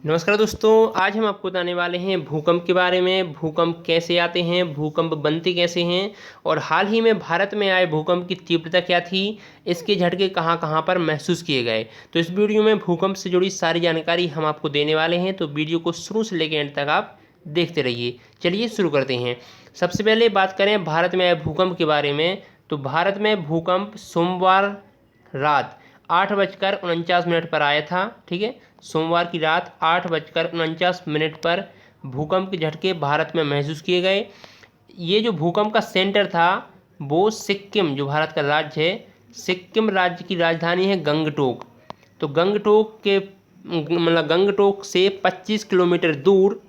नमस्कार दोस्तों, आज हम आपको बताने वाले हैं भूकंप के बारे में। भूकंप कैसे आते हैं, भूकंप बनते कैसे हैं और हाल ही में भारत में आए भूकंप की तीव्रता क्या थी, इसके झटके कहाँ कहाँ पर महसूस किए गए। तो इस वीडियो में भूकंप से जुड़ी सारी जानकारी हम आपको देने वाले हैं, तो वीडियो को शुरू से लेकर एंड तक आप देखते रहिए। चलिए शुरू करते हैं। सबसे पहले बात करें भारत में आए भूकंप के बारे में, तो भारत में भूकंप सोमवार रात 8:49 पर आया था। ठीक है, सोमवार की रात 8:49 पर भूकंप के झटके भारत में महसूस किए गए। ये जो भूकंप का सेंटर था वो सिक्किम, जो भारत का राज्य है, सिक्किम राज्य की राजधानी है गंगटोक। तो गंगटोक के गंगटोक से 25 किलोमीटर दूर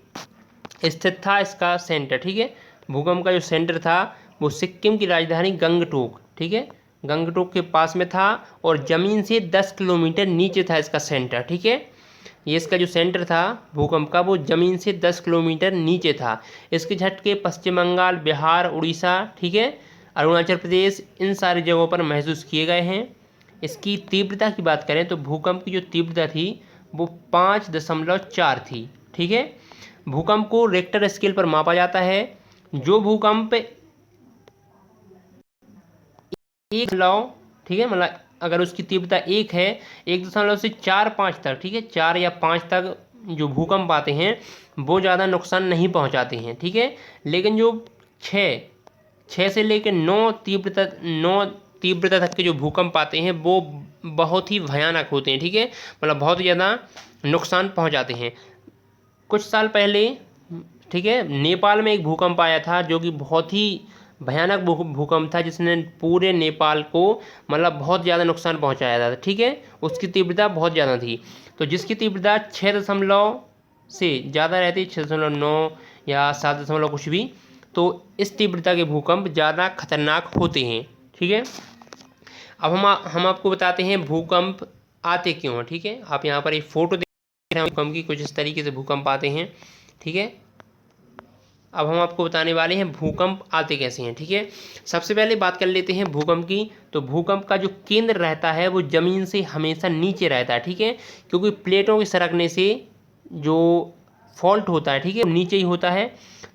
स्थित था इसका सेंटर। ठीक है, भूकंप का जो सेंटर था वो सिक्किम की राजधानी गंगटोक, ठीक है, गंगटोक के पास में था और ज़मीन से 10 किलोमीटर नीचे था इसका सेंटर। ठीक है, ये इसका जो सेंटर था भूकंप का वो ज़मीन से 10 किलोमीटर नीचे था। इसके झटके पश्चिम बंगाल, बिहार, उड़ीसा, ठीक है, अरुणाचल प्रदेश, इन सारी जगहों पर महसूस किए गए हैं। इसकी तीव्रता की बात करें तो भूकंप की जो तीव्रता थी वो 5.4 थी। ठीक है, भूकंप को रिक्टर स्केल पर मापा जाता है। जो भूकंप एक लौ, ठीक है, अगर उसकी तीव्रता 1 है, 1 से 4-5 तक, ठीक है, 4 या 5 तक जो भूकंप आते हैं वो ज़्यादा नुकसान नहीं पहुंचाते हैं। ठीक है, लेकिन जो 6 से लेकर 9 तीव्रता तक के जो भूकंप आते हैं वो बहुत ही भयानक होते हैं। ठीक है, बहुत ही ज़्यादा नुकसान पहुंचाते हैं। कुछ साल पहले, ठीक है, नेपाल में एक भूकंप आया था जो कि बहुत ही भयानक भूकंप था, जिसने पूरे नेपाल को बहुत ज़्यादा नुकसान पहुंचाया था। ठीक है, उसकी तीव्रता बहुत ज़्यादा थी। तो जिसकी तीव्रता 6 से ज़्यादा रहती, 6.9 या 7 कुछ भी, तो इस तीव्रता के भूकंप ज़्यादा खतरनाक होते हैं। ठीक है, अब हम आपको बताते हैं भूकंप आते क्यों हैं। ठीक है, आप यहाँ पर एक फ़ोटो देख रहे हैं भूकंप की, कुछ इस तरीके से भूकंप आते हैं। ठीक है, अब हम आपको बताने वाले हैं भूकंप आते कैसे हैं। ठीक है, सबसे पहले बात कर लेते हैं भूकंप की। तो भूकंप का जो केंद्र रहता है वो ज़मीन से हमेशा नीचे रहता है। ठीक है, क्योंकि प्लेटों के सरकने से जो फॉल्ट होता है, ठीक है, नीचे ही होता है।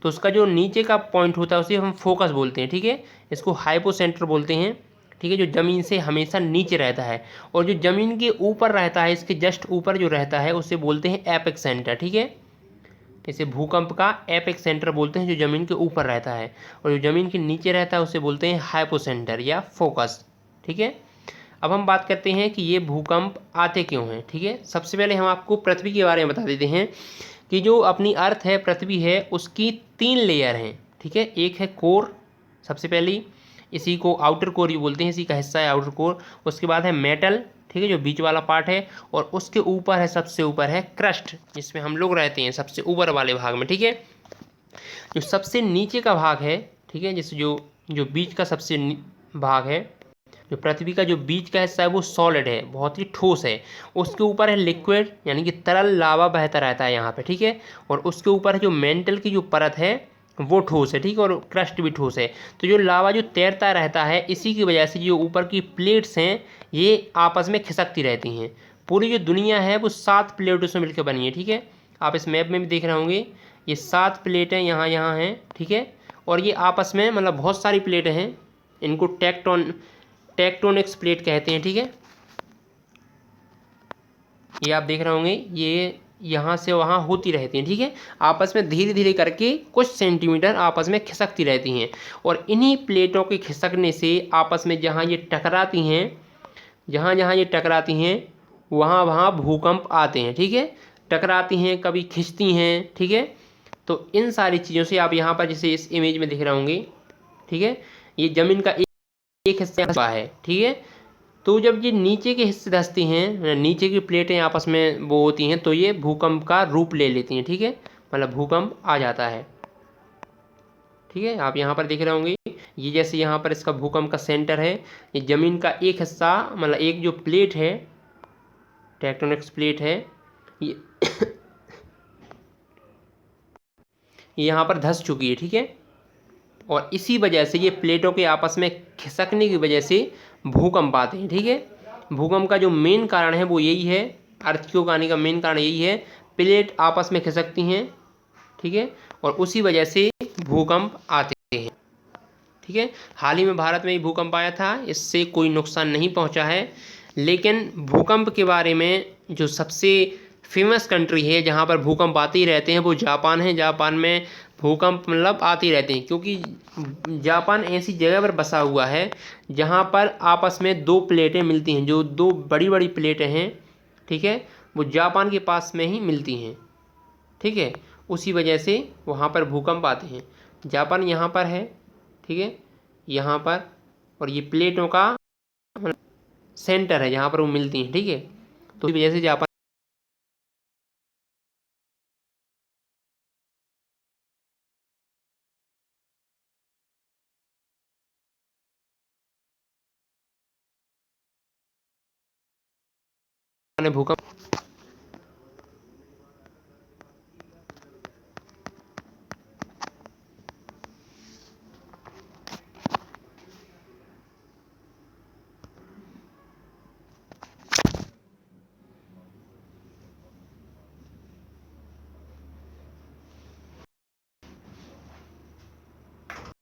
तो उसका जो नीचे का पॉइंट होता है उसे हम फोकस बोलते हैं। ठीक है, इसको हाइपोसेंटर बोलते हैं। ठीक है, जो ज़मीन से हमेशा नीचे रहता है, और जो ज़मीन के ऊपर रहता है, इसके जस्ट ऊपर जो रहता है उसे बोलते हैं एपेक्स सेंटर। ठीक है, इसे भूकंप का एपेक्स सेंटर बोलते हैं, जो ज़मीन के ऊपर रहता है, और जो ज़मीन के नीचे रहता है उसे बोलते हैं हाइपोसेंटर या फोकस। ठीक है, अब हम बात करते हैं कि ये भूकंप आते क्यों हैं। ठीक है, सबसे पहले हम आपको पृथ्वी के बारे में बता देते हैं कि जो अपनी अर्थ है, पृथ्वी है, उसकी 3 लेयर हैं। ठीक है, एक है कोर, सबसे पहली, इसी को आउटर कोर ही बोलते हैं, इसी का हिस्सा है आउटर कोर। उसके बाद है मेटल, ठीक है, जो बीच वाला पार्ट है, और उसके ऊपर है, सबसे ऊपर है क्रस्ट, जिसमें हम लोग रहते हैं, सबसे ऊपर वाले भाग में। ठीक है, जो सबसे नीचे का भाग है, ठीक है, जैसे जो जो बीच का सबसे भाग है, जो पृथ्वी का जो बीच का हिस्सा है वो सॉलिड है, बहुत ही ठोस है। उसके ऊपर है लिक्विड, यानी कि तरल लावा बहता रहता है यहाँ पे। ठीक है, और उसके ऊपर है जो मेंटल की जो परत है वो ठोस है। ठीक है, और क्रस्ट भी ठोस है। तो जो लावा जो तैरता रहता है, इसी की वजह से जो ऊपर की प्लेट्स हैं ये आपस में खिसकती रहती हैं। पूरी जो दुनिया है वो 7 प्लेटों से मिलकर बनी है। ठीक है, आप इस मैप में भी देख रहे होंगे, ये 7 प्लेटें यहाँ यहाँ हैं। ठीक है, और ये आपस में बहुत सारी प्लेटें हैं, इनको टेक्टोनिक्स प्लेट कहते हैं। ठीक है, ये आप देख रहे होंगे, ये यहाँ से वहाँ होती रहती हैं। ठीक है, आपस में धीरे धीरे करके कुछ सेंटीमीटर आपस में खिसकती रहती हैं, और इन्हीं प्लेटों के खिसकने से आपस में जहाँ ये टकराती हैं, जहाँ जहाँ ये टकराती हैं वहाँ वहाँ भूकंप आते हैं। ठीक है, टकराती हैं, कभी खिंचती हैं। ठीक है, तो इन सारी चीज़ों से आप यहाँ पर जैसे इस इमेज में दिख रहे होंगे, ठीक है, ये ज़मीन का एक हिस्सा है। ठीक है, तो जब ये नीचे के हिस्से धंसती हैं, नीचे की प्लेटें आपस में वो होती हैं, तो ये भूकंप का रूप ले लेती हैं। ठीक है, भूकंप आ जाता है। ठीक है, आप यहाँ पर देख रहे होंगे, ये जैसे यहाँ पर इसका भूकंप का सेंटर है, ये ज़मीन का एक हिस्सा, एक जो प्लेट है, टेक्टोनिक्स प्लेट है, ये ये यहाँ पर धंस चुकी है। ठीक है, और इसी वजह से ये प्लेटों के आपस में खिसकने की वजह से भूकंप आते हैं। ठीक है, भूकंप का जो मेन कारण है वो यही है, अर्थक्वेक आने का मेन कारण यही है, प्लेट आपस में खिसकती हैं, ठीक है, और उसी वजह से भूकंप आते हैं, ठीक है। हाल ही में भारत में ही भूकंप आया था, इससे कोई नुकसान नहीं पहुंचा है। लेकिन भूकंप के बारे में जो सबसे फेमस कंट्री है जहां पर भूकंप आते ही रहते हैं वो जापान है। जापान में भूकंप मतलब आते ही रहते हैं, क्योंकि जापान ऐसी जगह पर बसा हुआ है जहां पर आपस में दो प्लेटें मिलती हैं, जो दो बड़ी बड़ी प्लेटें हैं, ठीक है, वो जापान के पास में ही मिलती हैं, ठीक है। उसी वजह से वहाँ पर भूकंप आते हैं। जापान यहाँ पर है, ठीक है, यहाँ पर, और ये प्लेटों का सेंटर है जहाँ पर वो मिलती हैं, ठीक है। तो इसी वजह से जापान ने भूकंप